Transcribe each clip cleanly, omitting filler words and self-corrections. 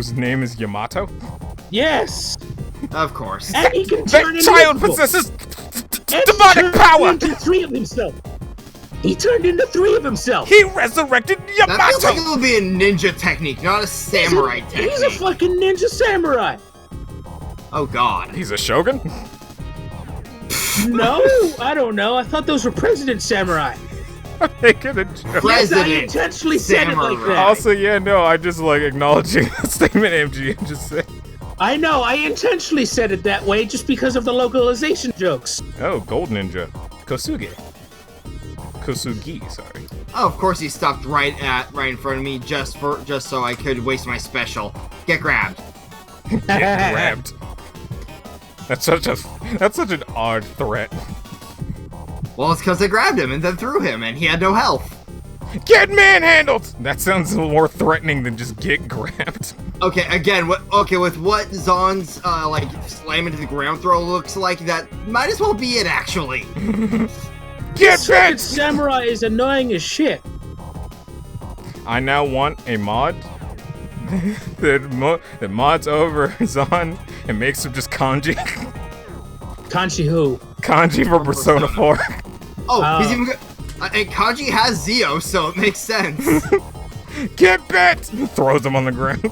whose name is Yamato? Yes! Of course. And he can That turn child invisible. possesses And demonic he power! turned into 3 of himself. He turned into 3 of himself. He resurrected Yamato! That feels like it would be a ninja technique, not a samurai technique. He's a fucking ninja samurai. Oh god. He's a shogun? No, I don't know. I thought those were president samurai. I'm making a joke. President Yes, I intentionally said it like samurai. that. Also, yeah, no, I just like acknowledging the statement MG just said. I know, I intentionally said it that way just because of the localization jokes. Oh, Gold Ninja. Kosugi, sorry. Oh, of course he stopped right in front of me just so I could waste my special. Get grabbed. Get grabbed. That's such an odd threat. Well, it's because I grabbed him and then threw him, and he had no health. Get manhandled! That sounds more threatening than just get grabbed. Okay, again, with what Zahn's like slam into the ground throw looks like, that might as well be it actually. Get This fucking bent! samurai is annoying as shit. I now want a mod that mods over Zahn and makes him just kanji. Kanji who? Kanji for Persona 4. Oh, he's even good. And Kanji has Zio, so it makes sense. Get bent! Throws him on the ground.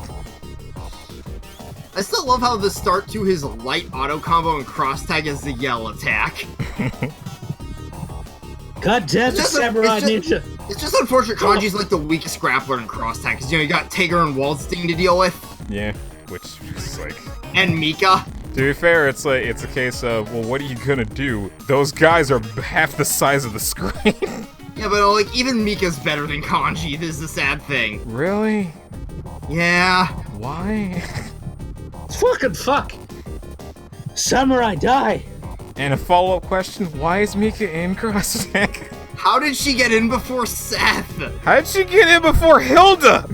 I still love how the start to his light auto combo and cross tag is the yell attack. God damn the samurai ninja. It's just unfortunate Kanji's like the weakest grappler in cross tag, because you got Tager and Waldstein to deal with. Yeah, which is like... And Mika. To be fair, it's a case of, well, what are you gonna do? Those guys are half the size of the screen. Yeah, but like even Mika's better than Kanji. This is the sad thing. Really? Yeah. Why? Fucking fuck. Samurai die. And a follow-up question, why is Mika in cross tag? How did she get in before Seth? How'd she get in before Hilda?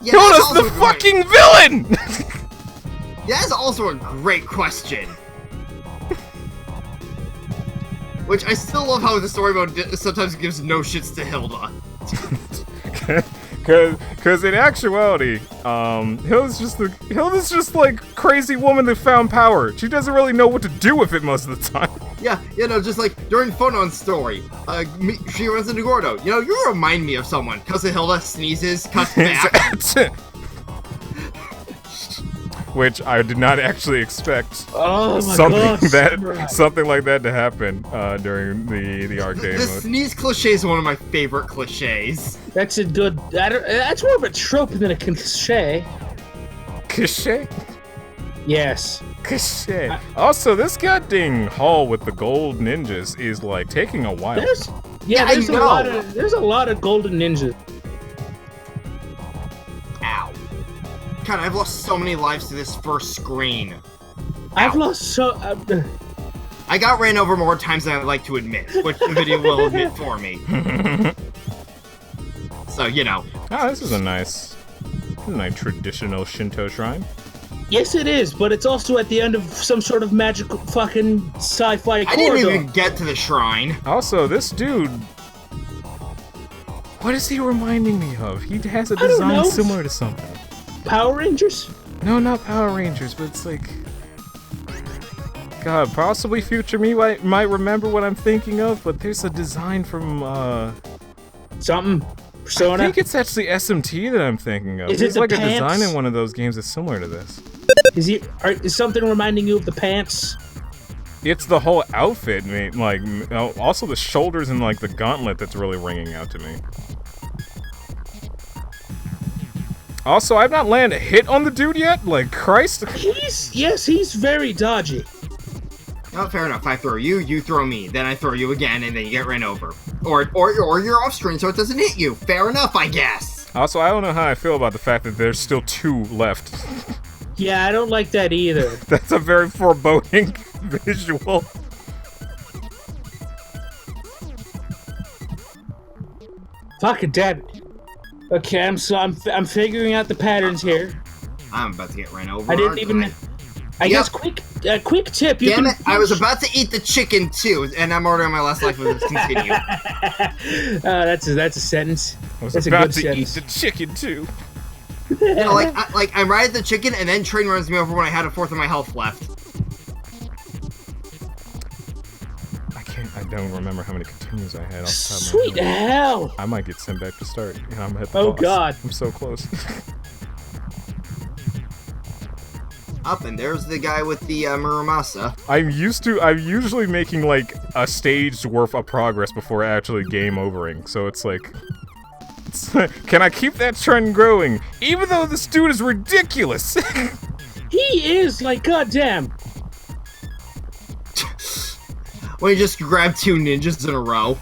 Yeah, Hilda's the fucking villain! That's also a great question. Which I still love how the story mode sometimes gives no shits to Hilda. Cause in actuality, Hilda's just like crazy woman that found power. She doesn't really know what to do with it most of the time. Yeah, just like during Phonon's story, she runs into Gordo. You remind me of someone. Cousin Hilda sneezes, cuts back. Which I did not actually expect. Oh my Something like that to happen during the arcade The mode. sneeze cliche is one of my favorite cliches. That's a good. That's more of a trope than a cliche. Cliche? Yes. Cliche. Also, this goddamn hall with the gold ninjas is like taking a while. There's a lot of golden ninjas. Ow. God, I've lost so many lives to this first screen. I've lost so. I got ran over more times than I'd like to admit, which the video will admit for me. So, Oh, this is a nice traditional Shinto shrine. Yes, it is, but it's also at the end of some sort of magical fucking sci-fi corridor. I didn't even get to the shrine. Also, this dude... What is he reminding me of? He has a design similar to something. Power Rangers? No, not Power Rangers, but it's like... God, possibly future me might remember what I'm thinking of, but there's a design from, Something? Persona? I think it's actually SMT that I'm thinking of. Is There's it the like pants? a design in one of those games that's similar to this. Is something reminding you of the pants? It's the whole outfit, like, also the shoulders and like the gauntlet that's really ringing out to me. Also, I've not landed a hit on the dude yet. Like, Christ. He's very dodgy. Oh, fair enough. I throw you, you throw me, then I throw you again, and then you get ran over. Or you're off screen so it doesn't hit you. Fair enough, I guess. Also, I don't know how I feel about the fact that there's still 2 left. Yeah, I don't like that either. That's a very foreboding visual. Fucking damn it. Okay, I'm figuring out the patterns here. I'm about to get ran over. I didn't even. I guess quick tip. You Damn can it! I was about to eat the chicken too, and I'm already on my last life with this. Continue. That's a sentence. I was That's about a good to sentence. eat the chicken too. You know, I'm right at the chicken, and then train runs me over when I had a fourth of my health left. I don't remember how many continues I had off the top of my Sweet head. hell! I might get sent back to start, and I'm at the Oh boss. God! I'm so close. Up, and there's the guy with the Muramasa. I'm usually making like a stage's worth of progress before actually game overing. So it's like, can I keep that trend growing? Even though this dude is ridiculous. He is like goddamn. When you just grab 2 ninjas in a row.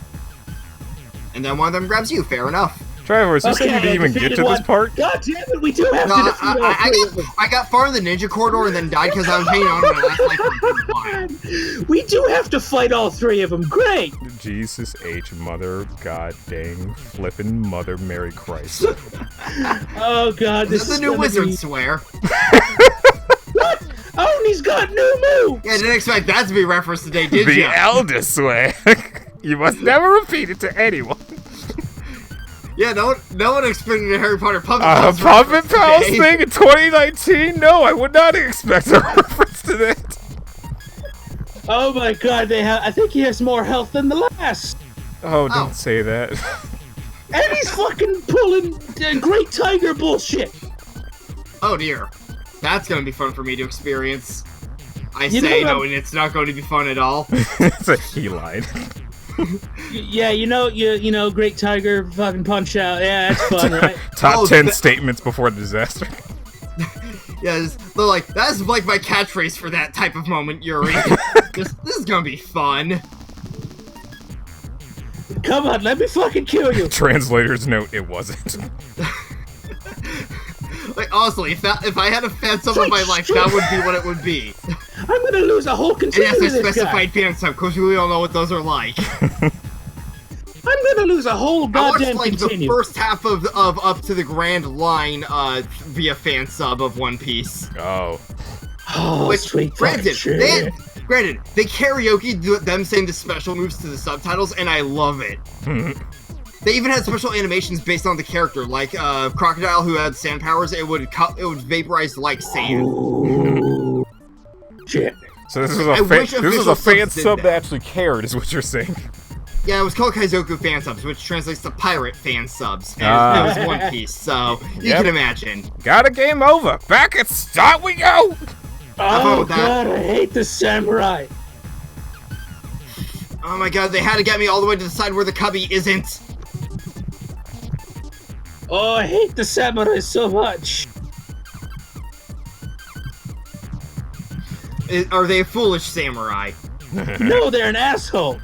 And then one of them grabs you, fair enough. Trevor, is this Okay, going to even get to this part? God damn it, we do have to defeat all three of them. I got far in the ninja corridor and then died because I was hanging on to my last life for a good while. We do have to fight all 3 of them. Great. Jesus H, mother, god dang, flippin' mother, Mary Christ. Oh God, This is a new wizard swear. What? Oh, and he's got new moves. Yeah, I didn't expect that to be referenced today, did The you? elder sway. You must never repeat it to anyone. Yeah, no one expected a Harry Potter Puppet A Pals Puppet reference Pals today. thing in 2019? No, I would not expect a reference to that. Oh my God, I think he has more health than the last. Oh, don't say that. And he's fucking pulling Great Tiger bullshit. Oh dear. That's gonna be fun for me to experience. I You say know no, and it's not going to be fun at all. He lied. Yeah, you know, Great Tiger fucking punch out. Yeah, that's fun, right? Top 10 statements before the disaster. Yeah, they're like, that's like my catchphrase for that type of moment, Yuri. This is gonna be fun. Come on, let me fucking kill you. Translator's note, it wasn't. Like, honestly, if I had a fan sub of my life, that would be what it would be. I'm gonna lose a whole And continuum yes, I to this guy. specified fan sub, because we all know what those are like. I'm gonna lose a whole I goddamn watched, like, continuum. the first half of Up to the Grand Line, via fan sub of One Piece. Oh. Oh, Which, sweet granted, fucking they shit. karaoke them saying the special moves to the subtitles, and I love it. They even had special animations based on the character, like Crocodile, who had sand powers. It would vaporize like sand. Ooh. Shit. So this was I wish a official fan subs did sub that that. actually cared, is what you're saying. Yeah, it was called Kaizoku fan subs, which translates to pirate fan subs. And Ah. it was One Piece, so you Yep. can imagine. Got a game over. Back at start we go. Oh about that? God, I hate the samurai. Oh my god, they had to get me all the way to the side where the cubby isn't. Oh, I hate the samurai so much. Are they a foolish samurai? No, they're an asshole.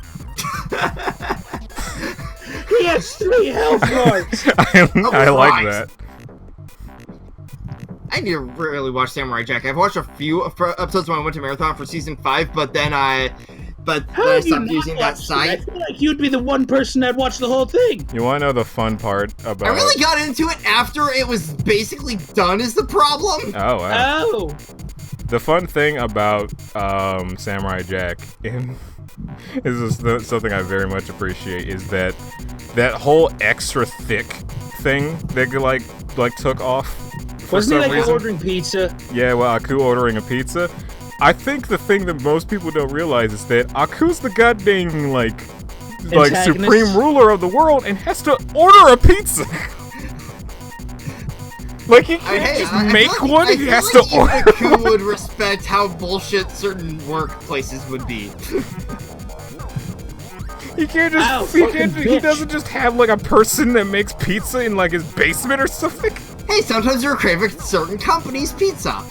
He has 3 health bars. I like right. that. I need to really watch Samurai Jack. I've watched a few episodes when I went to Marathon for season 5, but then I How have you stopped not using that watched it? I site. feel like you'd be the one person that'd watch the whole thing. You want to know the fun part about... I really got into it after it was basically done is the problem. Oh, wow. Oh. The fun thing about Samurai Jack is something I very much appreciate is that whole extra thick thing they like took off for Wasn't some he like reason. ordering pizza? Yeah, well, Aku ordering a pizza. I think the thing that most people don't realize is that Aku's the goddamn like Antagonist? supreme ruler of the world and has to order a pizza. Like he can't just make feel one. I He feel has like to order. even Aku would respect how bullshit certain workplaces would be. He can't just. Ow, he fucking he bitch. doesn't just have like a person that makes pizza in like his basement or something. Hey, sometimes you're craving certain company's pizza.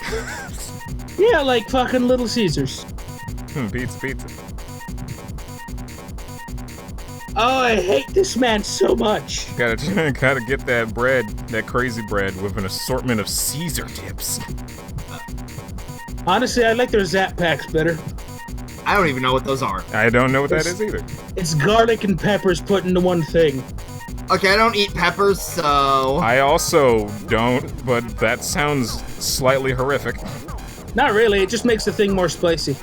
Yeah, like fucking Little Caesars. Pizza. Oh, I hate this man so much. Gotta get that bread, that crazy bread with an assortment of Caesar dips. Honestly, I like their Zap Packs better. I don't even know what those are. I don't know what that is either. It's garlic and peppers put into one thing. Okay, I don't eat peppers, so... I also don't, but that sounds slightly horrific. Not really, it just makes the thing more spicy.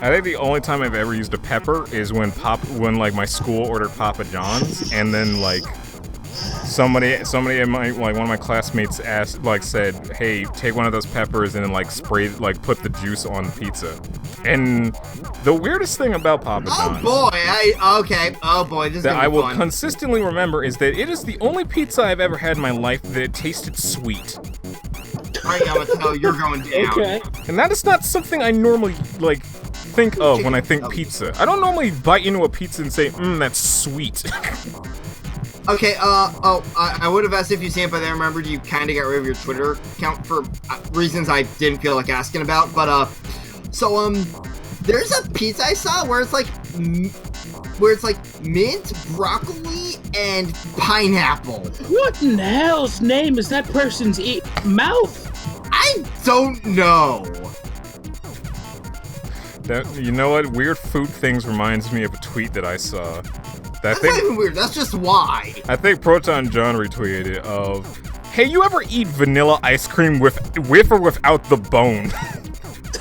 I think the only time I've ever used a pepper is when like my school ordered Papa John's, and then like somebody in my one of my classmates asked, said, "Hey, take one of those peppers and then spray, put the juice on the pizza." And the weirdest thing about Papa John's, oh boy, this is that I will fun. consistently remember is that it is the only pizza I've ever had in my life that tasted sweet. Alright, Yamato, you're going down. Okay. And that is not something I normally think of when I think pizza. I don't normally bite into a pizza and say, that's sweet. Okay, I would have asked if you see it, but I remembered you kind of got rid of your Twitter account for reasons I didn't feel like asking about. But, there's a pizza I saw where it's mint, broccoli, and pineapple. What in the hell's name is that person's mouth? I don't know. You know what? Weird food things reminds me of a tweet that I saw. That's not even weird, that's just why. I think Proton John retweeted it of, "Hey, you ever eat vanilla ice cream with or without the bone?"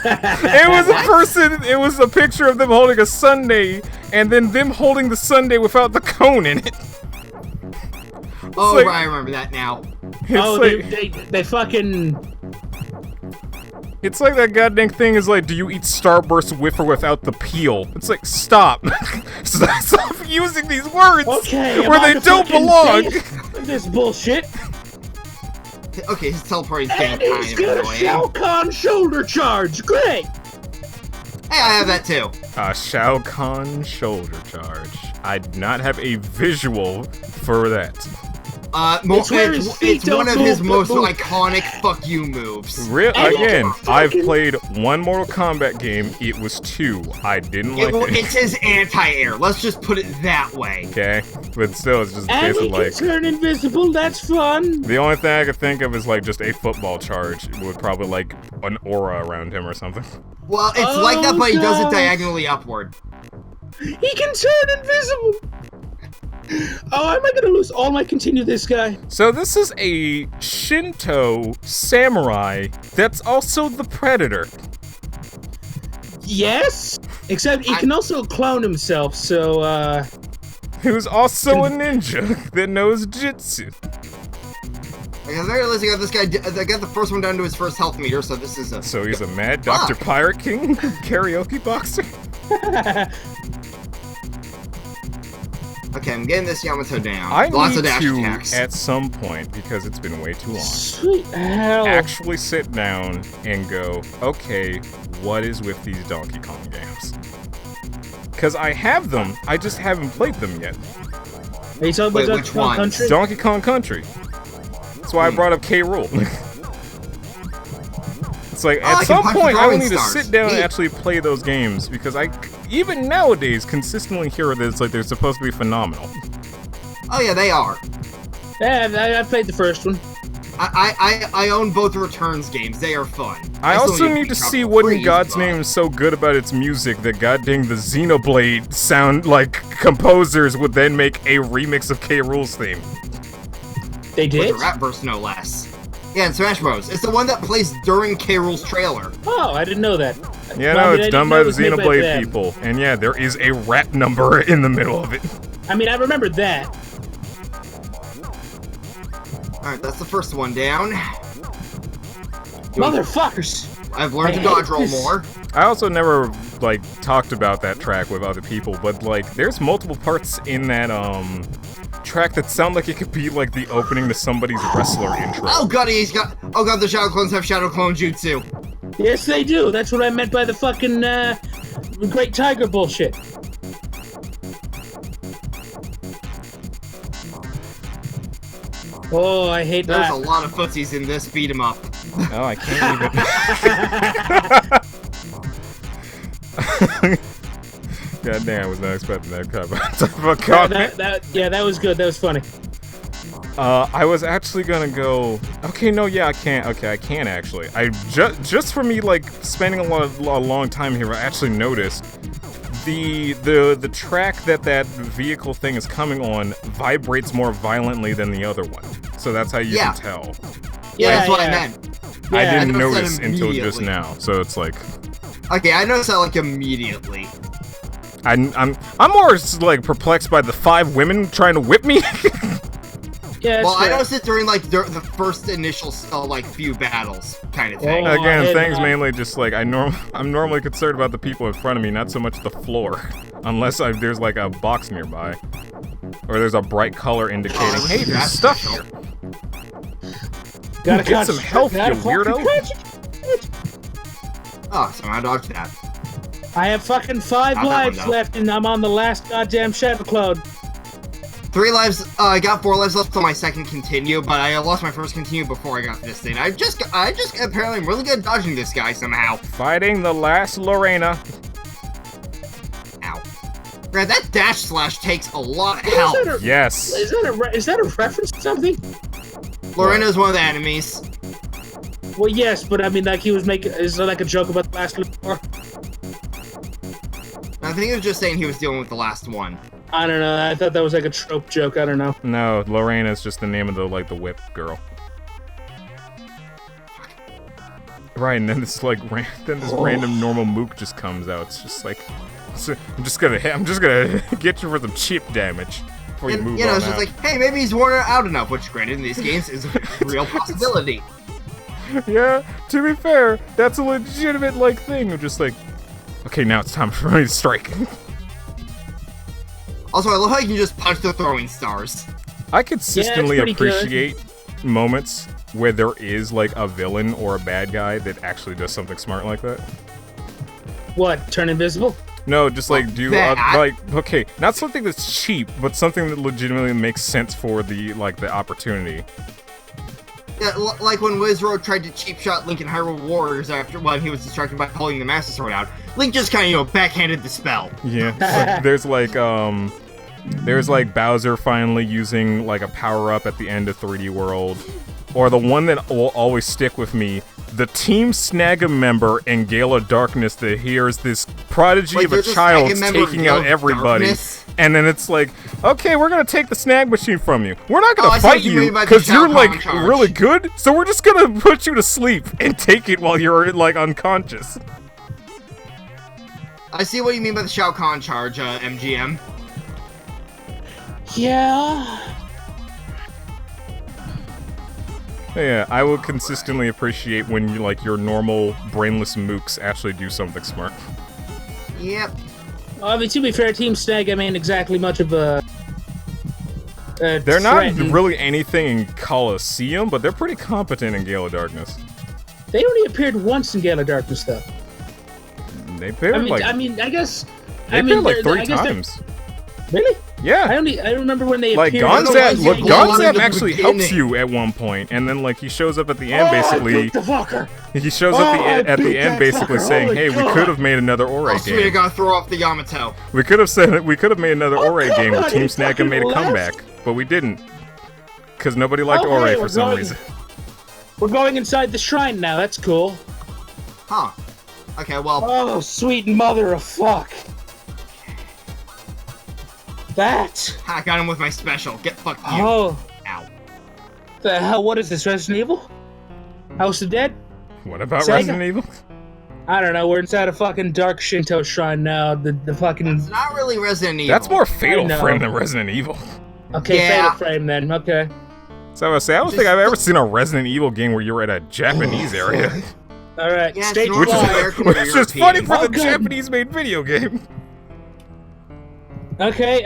It was a picture of them holding a sundae, and then them holding the sundae without the cone in it. Oh, right, I remember that now. They fucking... It's like that goddamn thing is do you eat Starburst with or without the peel? It's stop. Stop using these words where they don't belong. This bullshit. Okay, his teleporting's And getting he's kind got of a annoying. Shao Kahn shoulder charge. Great. Hey, I have that too. Shao Kahn shoulder charge. I do not have a visual for that. It's one of his most iconic fuck you moves. Again, I've played one Mortal Kombat game. It was 2. I didn't like it. It's his anti-air. Let's just put it that way. Okay, but still, it's just And he basically can turn invisible. That's fun. the only thing I could think of is just a football charge with probably an aura around him or something. Well, it's like that, but he does it diagonally upward. He can turn invisible. Oh, am I gonna lose all my continue this guy? So this is a Shinto samurai that's also the Predator. Yes, except he can also clone himself, so, Who's also a ninja that knows jutsu. Like, at the very least, I got this guy. I got the first one down to his first health meter, so this is a. So he's a mad Dr. Pirate King karaoke boxer? Okay, I'm getting this Yamato down. I Lots need of dash to, attacks. at some point, because it's been way too long, sweet hell. actually sit down and go, okay, what is with these Donkey Kong games? Because I have them, I just haven't played them yet. Are you talking about Donkey Kong Country? Donkey Kong Country. That's why I brought up K. Rool. It's at some point I will need to sit down and actually play those games because I, even nowadays, consistently hear that they're supposed to be phenomenal. Oh yeah, they are. Yeah, I played the first one. I own both Returns games. They are fun. I also need to see what in God's name is so good about its music that goddamn the Xenoblade sound composers would then make a remix of K. Rool's theme. They did? With the rap verse, no less. Yeah, in Smash Bros. It's the one that plays during K. Rool's trailer. Oh, I didn't know that. Yeah, no, it's done by the Xenoblade people. And yeah, there is a rap number in the middle of it. I mean, I remember that. Alright, that's the first one down. Motherfuckers! I've learned to dodge roll more. I also never, talked about that track with other people, but, there's multiple parts in that, track that sound like it could be, the opening to somebody's wrestler intro. Oh god, the Shadow Clones have Shadow Clone Jutsu. Yes, they do. That's what I meant by the fucking, Great Tiger bullshit. Oh, I hate that. There's a lot of footsies in this beat 'em up. Oh, I can't even... God damn, I was not expecting that crap. That was good. That was funny. I was actually gonna go... Okay, no, yeah, I can't. Okay, I can actually. Just for me, spending a long time here, I actually noticed the track that vehicle thing is coming on vibrates more violently than the other one. So that's how you can tell. Yeah, that's what I meant. Yeah, I didn't notice until just now. So it's Okay, I noticed that immediately. I'm more perplexed by the 5 women trying to whip me. Yeah, Well, I fair. noticed it during like the first initial like few battles kind of thing. Oh. Again, hey, things man. mainly just like I'm normally concerned about the people in front of me, not so much the floor, unless there's like a box nearby, or there's a bright color indicating, hey, there's that's stuff special. here. Gotta Get catch some health, gotta you fucking weirdo. catch it. Oh, somehow dodged that. I have fucking 5 Not that lives one, though. left, and I'm on the last goddamn Shadow Cloud. 3 lives. I got 4 lives left on my second continue, but I lost my first continue before I got to this thing. I just apparently am really good at dodging this guy somehow. Fighting the last Lorena. Ow. Man, that dash slash takes a lot of Is health. that a- Yes. Is that a reference to something? Lorena is one of the enemies. Well, yes, but I mean, like he was making. Is there like a joke about the last one? I think he was just saying he was dealing with the last one. I don't know. I thought that was like a trope joke. I don't know. No, Lorena is just the name of the whip girl. Right, and then this random normal mook just comes out. It's just like, I'm just gonna get you for some chip damage before you And, move you know, on it's just out. like, hey, maybe he's worn out enough, which granted in these games is a real possibility. Yeah, to be fair, that's a legitimate like thing of just like, okay, now it's time for me to strike. Also, I love how you can just punch the throwing stars. I consistently pretty good. appreciate moments where there is like a villain or a bad guy that actually does something smart like that. What? Turn invisible? No, just like do that- like okay, not something that's cheap, but something that legitimately makes sense for the opportunity. Yeah, like when Wizroad tried to cheap shot Link in Hyrule Warriors after when he was distracted by pulling the Master Sword out. Link just kind of, backhanded the spell. Yeah, like, there's like Bowser finally using like a power up at the end of 3D World, or the one that will always stick with me. The Team Snag'em member in Gale of Darkness that hears this prodigy Wait, of a there's a child Snag'em member of taking Gale out of everybody, Darkness? and then it's like, okay, we're gonna take the snag machine from you. We're not Oh, gonna I see fight what you you mean by the because you're Shao like Kahn charge. really good, so we're just gonna put you to sleep and take it while you're like unconscious. I see what you mean by the Shao Kahn charge, MGM. Yeah. Yeah, I will consistently appreciate when you like your normal brainless mooks actually do something smart. Yep. Well, I mean, to be fair, Team Snag, I mean, exactly much of a. They're not really anything in Colosseum, but they're pretty competent in Gale of Darkness. They only appeared once in Gale of Darkness, though. They appeared I guess. they appeared like 3 times. Really? Yeah. I remember when they Like appeared. Gonzab actually beginning. helps you at one point, and then like he shows up at the end basically. The fucker. He shows up at the end that basically fucker. saying, Holy "Hey, we God. could have made another Oh, Ore sweet, I game. gotta throw off the Yamato. We could have made another Ore game where God, Team he Snag fucking made a left. comeback, but we didn't, because nobody liked Oh, Ore hey, for we're some going- reason." We're going inside the shrine now. That's cool. Huh. Okay, well, Oh, sweet mother of fuck. That. I got him with my special. Get fucked you. Oh, Ow. the hell? What is this? Resident Evil? House of Dead? What about Sega? Resident Evil? I don't know. We're inside a fucking dark Shinto shrine now. The fucking. It's not really Resident Evil. That's more Fatal know. Frame than Resident Evil. Okay, Yeah. Fatal Frame then. Okay. So I would say I don't think I've ever seen a Resident Evil game where you're at a Japanese area, All right. Yeah, it's Stage normal. one. American which or is European. funny for Oh, the good. Japanese-made video game. Okay.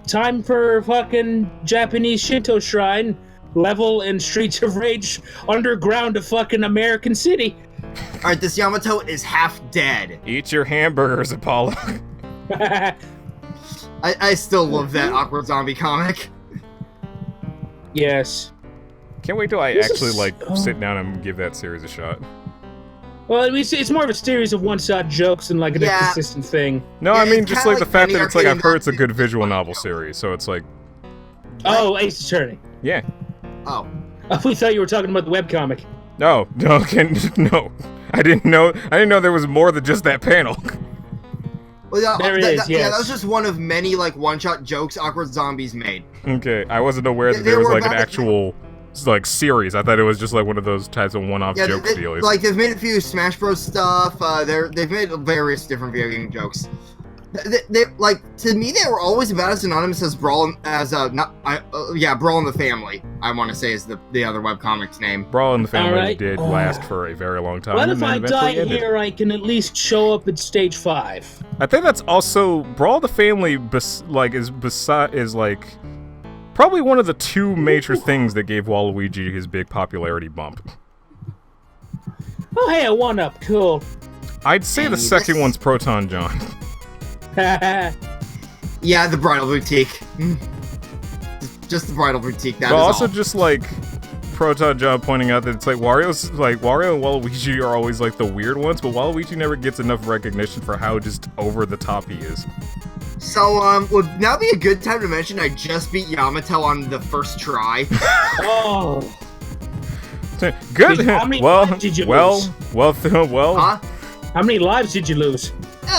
Time for fucking Japanese Shinto shrine. Level in Streets of Rage underground of fucking American City. Alright, this Yamato is half dead. Eat your hamburgers, Apollo. I still love that awkward zombie comic. Yes. Can't wait till I This actually is- like oh. sit down and give that series a shot. Well, I mean, it's more of a series of one-shot jokes and like a Yeah. consistent thing. No, Yeah, I mean it's just kinda like the like fact Penny that it's like Arcade I've heard it's a and good Nazi visual Funny novel Joke. series, so it's like, Oh, Ace Attorney. yeah. Oh. We thought you were talking about the webcomic. No, no. I didn't know there was more than just that panel. Well, yeah, There that, is, that- Yeah, yes. that was just one of many, like, one-shot jokes Awkward Zombies made. Okay, I wasn't aware that They there was were like an about to- actual like series. I thought it was just like one of those types of one-off Yeah, joke they, dealies. like, they've made a few Smash Bros. Stuff, they've made various different video game jokes. Like, to me, they were always about as synonymous as Brawl in the Family. I want to say is the other webcomic's name. Brawl in the Family Alright. did last for a very long time. What and if I then eventually die ended. here? I can at least show up at stage 5. I think that's also Brawl in the Family. Is like probably one of the two major things that gave Waluigi his big popularity bump. Oh, hey, a 1-up. Cool. I'd say the second one's Proton John. Yeah, the Bridal Boutique. Just the Bridal Boutique. That But is also all. just like Proton John pointing out that it's like Wario and Waluigi are always like the weird ones, but Waluigi never gets enough recognition for how just over the top he is. So, would now be a good time to mention I just beat Yamato on the first try. Oh. Good. How many well, lives did you well, lose? well. Huh? How many lives did you lose?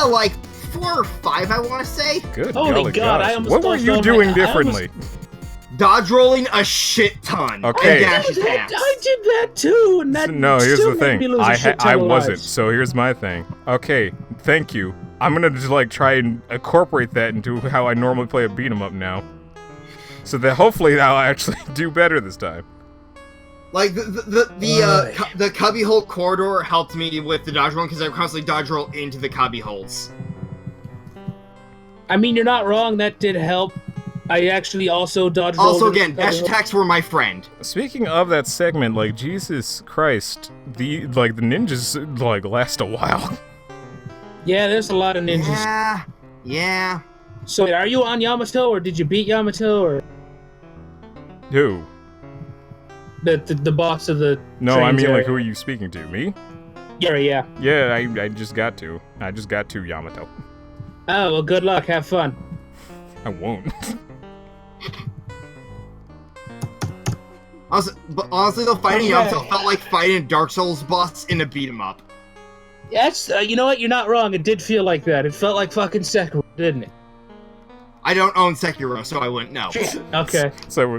Like 4 or 5, I want to say. Good. Holy golly God, gosh. I almost What were lost you all my- doing I differently? Dodge rolling a shit ton. Okay. And dash attacks. I did that too, and that No, here's still the made thing. me lose a shit ton I of wasn't. lives. So here's my thing. Okay, thank you. I'm gonna just like try and incorporate that into how I normally play a beat 'em up now, so that hopefully I'll actually do better this time. Like the cubby hole corridor helped me with the dodge roll because I constantly dodge roll into the cubby holes. I mean, you're not wrong. That did help. I actually also dodged. Also, again, dash attacks were my friend. Speaking of that segment, like Jesus Christ, the ninjas like last a while. Yeah, there's a lot of ninjas. Yeah. So, wait, are you on Yamato, or did you beat Yamato, or Who? the boss of the? No, I trains mean area? like who are you speaking to? Me? Yeah. Yeah, I just got to. I just got to Yamato. Oh well, good luck. Have fun. I won't. Honestly, though, fighting Yamato felt like fighting a Dark Souls boss in a beat 'em up. That's you know what? You're not wrong. It did feel like that. It felt like fucking Sekiro, didn't it? I don't own Sekiro, so I wouldn't know. Okay. So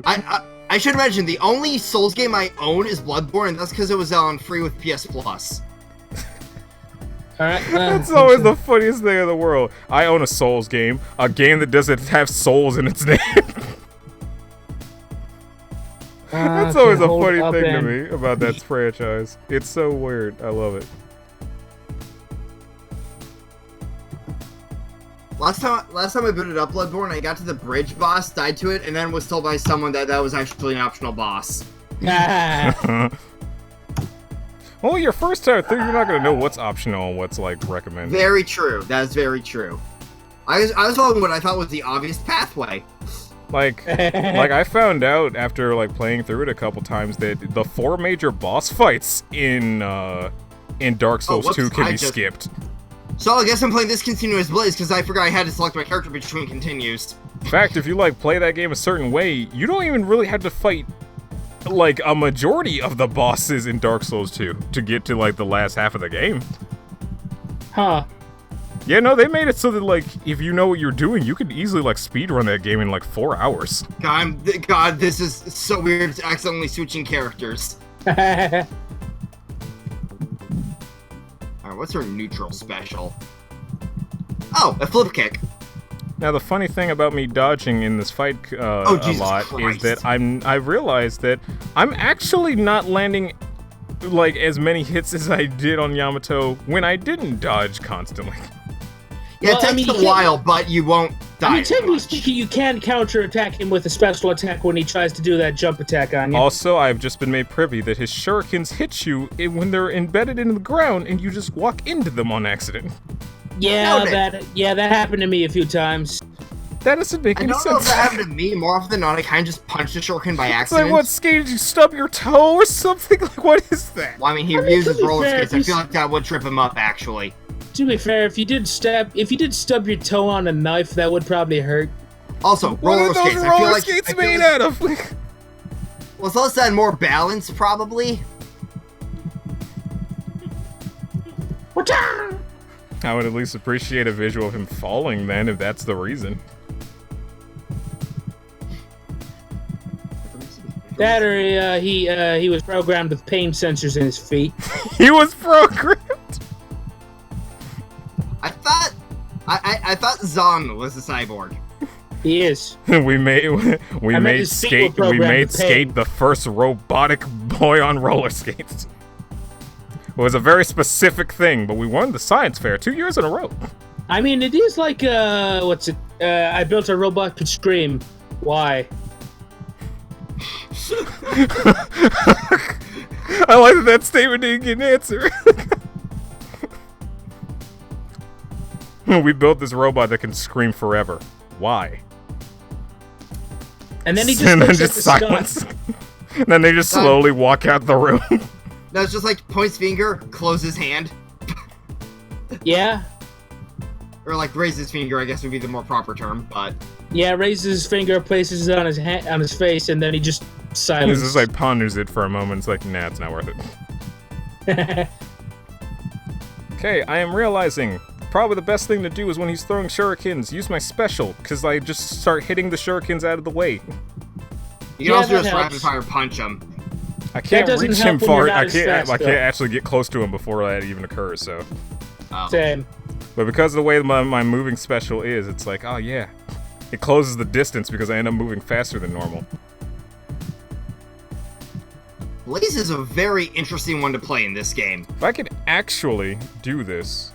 I should mention the only Souls game I own is Bloodborne, and that's because it was on free with PS Plus. All right. that's always the funniest thing in the world. I own a Souls game, a game that doesn't have souls in its name. That's always a funny thing to me about that franchise. It's so weird. I love it. Last time I booted up Bloodborne, I got to the bridge boss, died to it, and then was told by someone that was actually an optional boss. Well, your first time through, you're not gonna know what's optional and what's like recommended. Very true. That is very true. I was following what I thought was the obvious pathway. Like I found out after like playing through it a couple times that the 4 major boss fights in Dark Souls 2 can be skipped. So I guess I'm playing this continuous Blaze because I forgot I had to select my character between continues. In fact, if you like play that game a certain way, you don't even really have to fight like a majority of the bosses in Dark Souls 2 to get to like the last half of the game. Huh. Yeah, no, they made it so that like if you know what you're doing, you could easily like speedrun that game in like 4 hours. God, this is so weird. It's accidentally switching characters. Alright, what's her neutral special? Oh, a flip kick. Now the funny thing about me dodging in this fight a lot Christ. is that I realized that I'm actually not landing like as many hits as I did on Yamato when I didn't dodge constantly. Yeah, Well, it takes a while, but you won't die. I mean, as technically much. speaking, you can counterattack him with a special attack when he tries to do that jump attack on you. Also, I've just been made privy that his shurikens hit you when they're embedded into the ground and you just walk into them on accident. Yeah, Noted. that happened to me a few times. That doesn't make I any don't know if sense. that happened to me. More often than not, I kind of just punched a shuriken by It's accident. like, what, Skate, did you stub your toe or something? Like, what is that? Well, I mean, he I mean, uses to be roller fair, skates. I feel like that would trip him up, actually. To be fair, if you did stub your toe on a knife, that would probably hurt. Also, What roller are those skates. I roller feel like, skates I feel made like, out of? Well, it's also had more balance, probably. I would at least appreciate a visual of him falling then, if that's the reason. That or he was programmed with pain sensors in his feet. He was programmed! I thought... I thought Zahn was a cyborg. He is. we made his feet were Skate the first robotic boy on roller skates. It was a very specific thing, but we won the science fair 2 years in a row. I mean, it is like what's it? I built a robot could scream. Why? I like that statement didn't get an answer. We built this robot that can scream forever. Why? And then he just and then looks just at the silence. sky. And then they just slowly walk out the room. No, it's just like points finger, closes hand. Yeah. Or like raises finger, I guess would be the more proper term, but... Yeah, raises his finger, places it on his face, and then he just silences. He just like ponders it for a moment. It's like, nah, it's not worth it. Okay, I am realizing probably the best thing to do is when he's throwing shurikens, use my special, because I just start hitting the shurikens out of the way. You can also just rapid fire punch him. I can't reach him far. I can't actually get close to him before that even occurs. So. Same. But because of the way my moving special is, it's like, oh yeah, it closes the distance because I end up moving faster than normal. Blaze is a very interesting one to play in this game. If I could actually do this,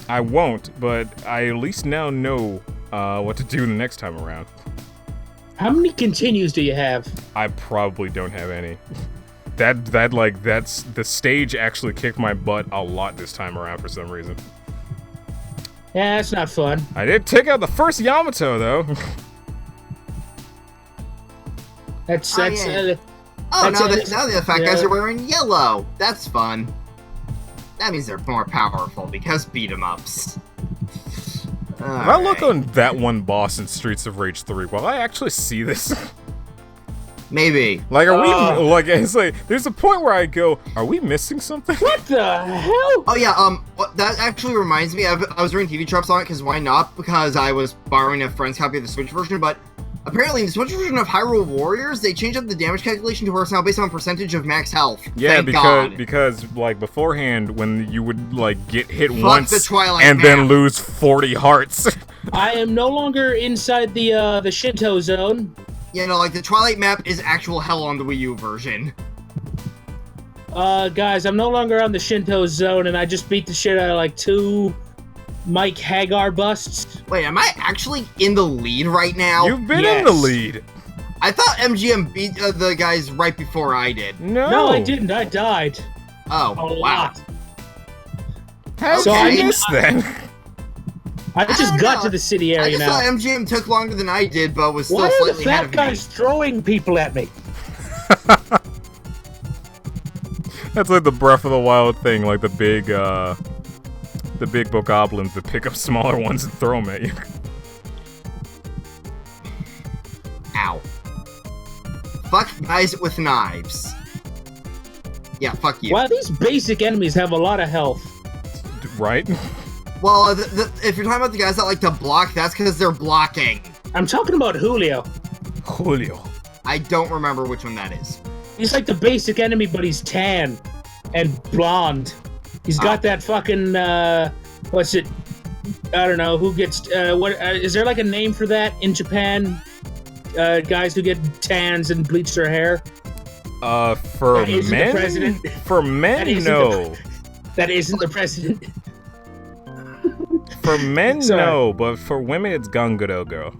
I won't, but I at least now know what to do the next time around. How many continues do you have? I probably don't have any. That's the stage actually kicked my butt a lot this time around for some reason. Yeah, that's not fun. I did take out the first Yamato though. Now the fat guys are wearing yellow. That's fun. That means they're more powerful because beat 'em ups. If I look on that one boss in Streets of Rage 3, will I actually see this? Maybe. Like, are we, like, it's like, there's a point where I go, are we missing something? What the hell? Oh yeah, that actually reminds me, I was reading TV tropes on it, because why not? Because I was borrowing a friend's copy of the Switch version, but apparently in the Switch version of Hyrule Warriors, they changed up the damage calculation to where it's now based on percentage of max health. Yeah, Thank because like beforehand, when you would like get hit Fuck once the Twilight and map. then lose 40 hearts. I am no longer inside the Shinto zone. You know, like the Twilight map is actual hell on the Wii U version. Guys, I'm no longer on the Shinto zone, and I just beat the shit out of like 2 Mike Hagar busts. Wait, am I actually in the lead right now? You've been in the lead. I thought MGM beat the guys right before I did. No, I didn't. I died. Oh, a wow. lot. How did you miss that? I just got to the city area now. I just thought MGM took longer than I did, but was still slightly ahead of me. Why are the fat guys throwing people at me? That's like the Breath of the Wild thing, like the big bokoblins that pick up smaller ones and throw them at you. Ow. Fuck guys with knives. Yeah, fuck you. Wow, these basic enemies have a lot of health. Right? Well, if you're talking about the guys that like to block, that's because they're blocking. I'm talking about Julio. Julio. I don't remember which one that is. He's like the basic enemy, but he's tan and blonde. He's got that fucking, what's it? I don't know, who gets, is there like a name for that in Japan? Guys who get tans and bleach their hair? For men? The president. For men, no. That isn't the president. For men, no, but for women, it's Ganguro girl.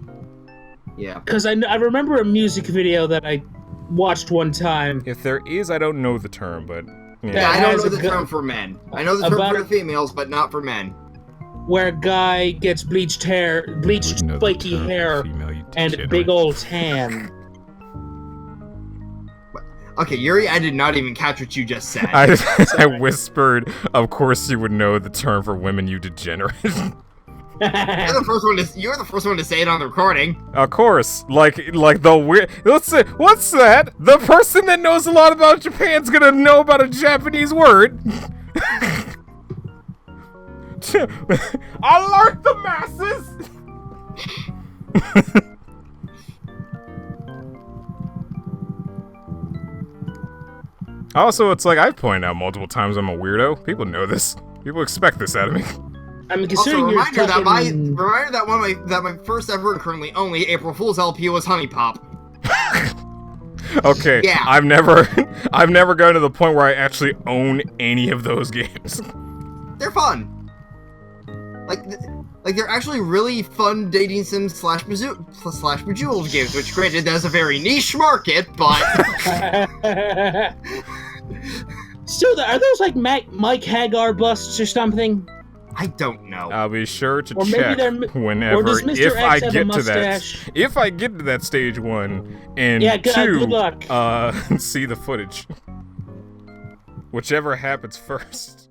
Yeah. Because I remember a music video that I watched one time. If there is, I don't know the term, but... Yeah, I don't know the term for men. I know the term for females, but not for men. Where a guy gets bleached spiky hair, and a big old tan. Okay, Yuri, I did not even catch what you just said. I whispered, of course you would know the term for women, you degenerate. You're the first one to say it on the recording. Of course. Like the weird... Let's say, what's that? The person that knows a lot about Japan's gonna know about a Japanese word. Alert the masses! Also, it's like I've pointed out multiple times I'm a weirdo. People know this. People expect this out of me. I mean, Also, considering you're reminder that fucking... my first ever and currently only April Fool's LP was Honey Pop. Okay, Yeah. I've never gotten to the point where I actually own any of those games. They're fun. Like they're actually really fun dating sim slash Bejeweled games, which granted that's a very niche market, but Still, are those like Mike Hagar busts or something? I don't know. I'll be sure to Or maybe check they're- whenever or does Mr. if I X have a get to that. mustache? If I get to that stage 1 and Yeah, 2, good luck. see the footage. Whichever happens first.